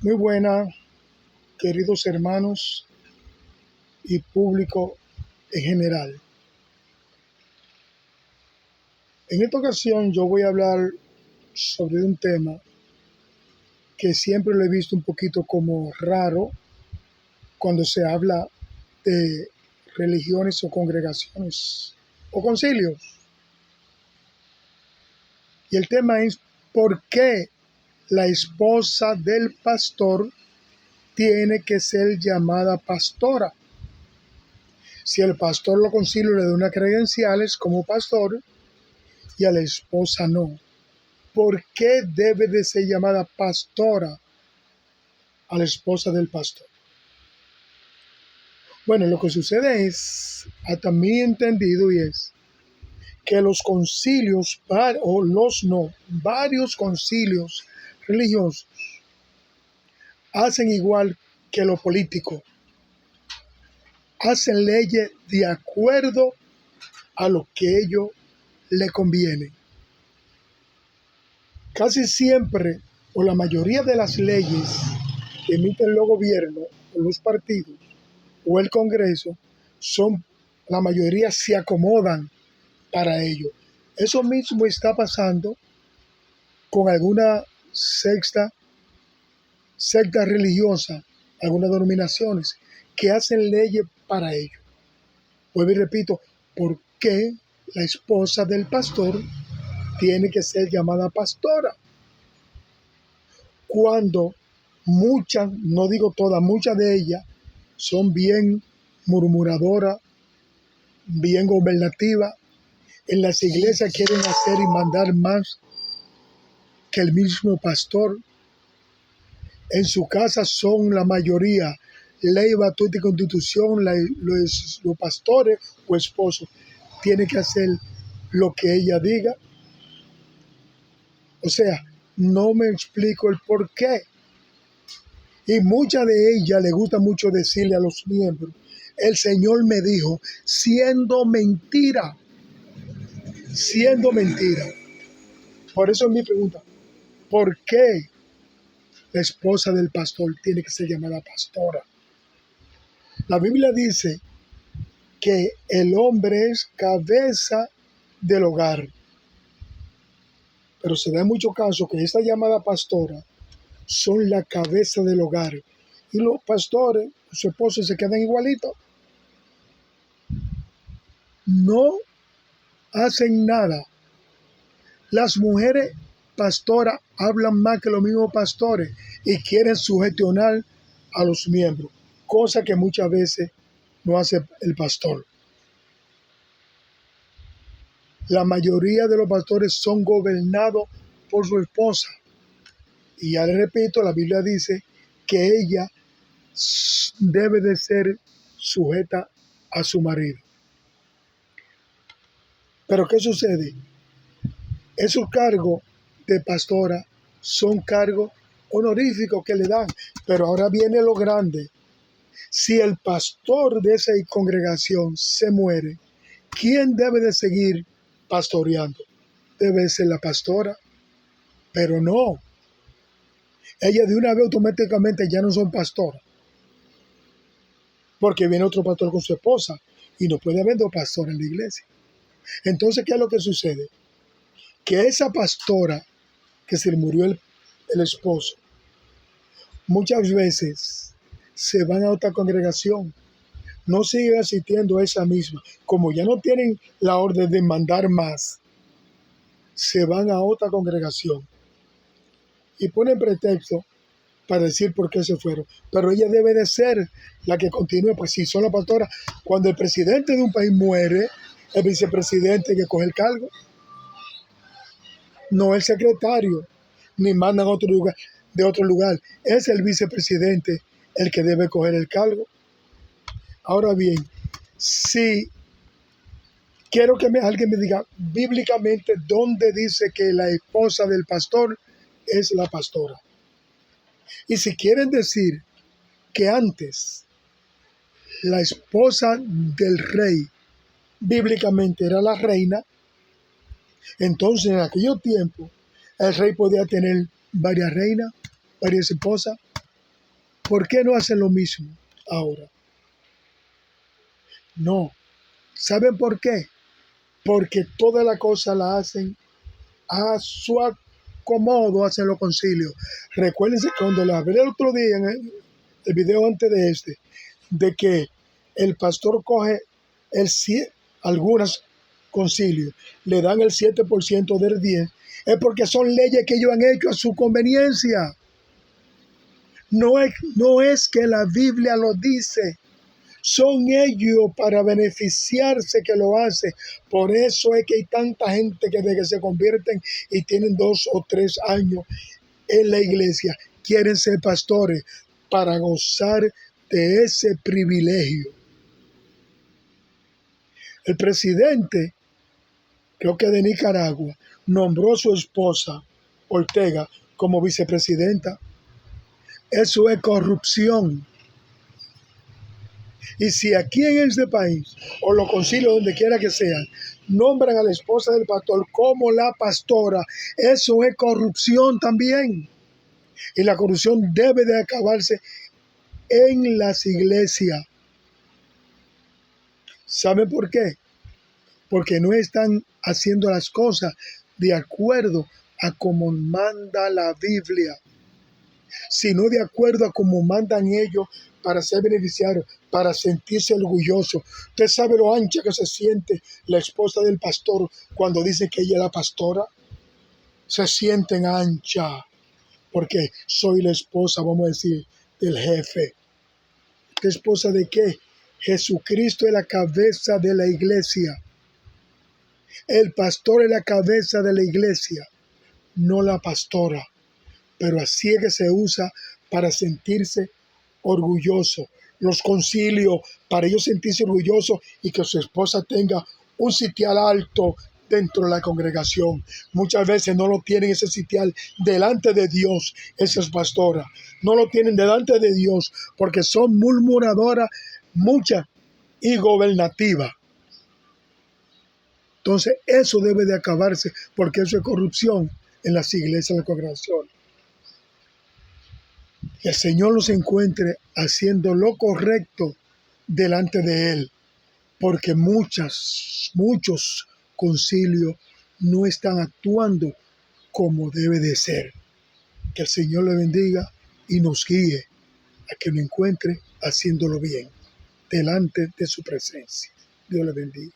Muy buena, queridos hermanos y público en general. En esta ocasión yo voy a hablar sobre un tema que siempre lo he visto un poquito como raro cuando se habla de religiones o congregaciones o concilios. Y el tema es ¿por qué la esposa del pastor tiene que ser llamada pastora? Si el pastor lo concilio le da unas credenciales como pastor y a la esposa no, ¿por qué debe de ser llamada pastora a la esposa del pastor? Bueno, lo que sucede es, hasta mi entendido, y es que los concilios, varios concilios religiosos hacen igual que lo político, hacen leyes de acuerdo a lo que ellos le conviene. Casi siempre, o la mayoría de las leyes que emiten los gobiernos, o los partidos, o el Congreso, la mayoría se acomodan para ello. Eso mismo está pasando con alguna secta religiosa, algunas denominaciones que hacen leyes para ello. Vuelvo y repito, ¿por qué la esposa del pastor tiene que ser llamada pastora? Cuando muchas, no digo todas, muchas de ellas son bien murmuradoras, bien gobernativas. En las iglesias quieren hacer y mandar más que el mismo pastor. En su casa son la mayoría ley, batuta y constitución. Los pastores o esposos tienen que hacer lo que ella diga. O sea, no me explico el por qué. Y muchas de ellas le gusta mucho decirle a los miembros, el Señor me dijo, siendo mentira. Por eso es mi pregunta, ¿por qué la esposa del pastor tiene que ser llamada pastora? La Biblia dice que el hombre es cabeza del hogar, pero se da en muchos casos que esta llamada pastora son la cabeza del hogar y los pastores, su esposo se quedan igualitos. No hacen nada. Las mujeres pastoras hablan más que los mismos pastores y quieren sugestionar a los miembros, cosa que muchas veces no hace el pastor. La mayoría de los pastores son gobernados por su esposa. Y ya le repito, la Biblia dice que ella debe de ser sujeta a su marido. Pero ¿qué sucede? Esos cargos de pastora son cargos honoríficos que le dan. Pero ahora viene lo grande. Si el pastor de esa congregación se muere, ¿quién debe de seguir pastoreando? Debe ser la pastora. Pero no. Ellas de una vez automáticamente ya no son pastoras. Porque viene otro pastor con su esposa y no puede haber dos pastores en la iglesia. Entonces, ¿qué es lo que sucede? Que esa pastora que se le murió el esposo, muchas veces se van a otra congregación, no siguen asistiendo a esa misma. Como ya no tienen la orden de mandar más, se van a otra congregación y ponen pretexto para decir por qué se fueron. Pero ella debe de ser la que continúe, pues si son la pastora, cuando el presidente de un país muere, el vicepresidente que coge el cargo, no el secretario, ni mandan a otro lugar, de otro lugar. Es el vicepresidente el que debe coger el cargo. Ahora bien, si quiero que alguien me diga bíblicamente dónde dice que la esposa del pastor es la pastora. Y si quieren decir que antes la esposa del rey bíblicamente era la reina, entonces en aquellos tiempos el rey podía tener varias reinas, varias esposas. ¿Por qué no hacen lo mismo ahora? No. ¿Saben por qué? Porque toda la cosa la hacen a su acomodo, hacen los concilios. Recuérdense que cuando le hablé el otro día en el video antes de este, de que el pastor coge algunos concilios, le dan el 7% del 10%, es porque son leyes que ellos han hecho a su conveniencia. No es que la Biblia lo dice. Son ellos para beneficiarse que lo hacen. Por eso es que hay tanta gente que desde que se convierten y tienen 2 o 3 años en la iglesia, quieren ser pastores para gozar de ese privilegio. El presidente, creo que de Nicaragua, nombró a su esposa, Ortega, como vicepresidenta. Eso es corrupción. Y si aquí en este país, o los concilios donde quiera que sean, nombran a la esposa del pastor como la pastora, eso es corrupción también. Y la corrupción debe de acabarse en las iglesias. ¿Saben por qué? Porque no están haciendo las cosas de acuerdo a como manda la Biblia, sino de acuerdo a como mandan ellos para ser beneficiarios, para sentirse orgullosos. Usted sabe lo ancha que se siente la esposa del pastor cuando dice que ella es la pastora. Se sienten ancha, porque soy la esposa, vamos a decir, del jefe. ¿Qué esposa de qué? Jesucristo es la cabeza de la iglesia. El pastor es la cabeza de la iglesia, no la pastora. Pero así es que se usa para sentirse orgulloso. Los concilios, para ellos sentirse orgullosos y que su esposa tenga un sitial alto dentro de la congregación. Muchas veces no lo tienen ese sitial delante de Dios, esas pastoras. No lo tienen delante de Dios porque son murmuradoras, muchas, y gobernativas. Entonces eso debe de acabarse porque eso es corrupción en las iglesias, en la congregación. Que el Señor los encuentre haciendo lo correcto delante de Él, porque muchos concilios no están actuando como debe de ser. Que el Señor le bendiga y nos guíe a que lo encuentre haciéndolo bien delante de su presencia. Dios le bendiga.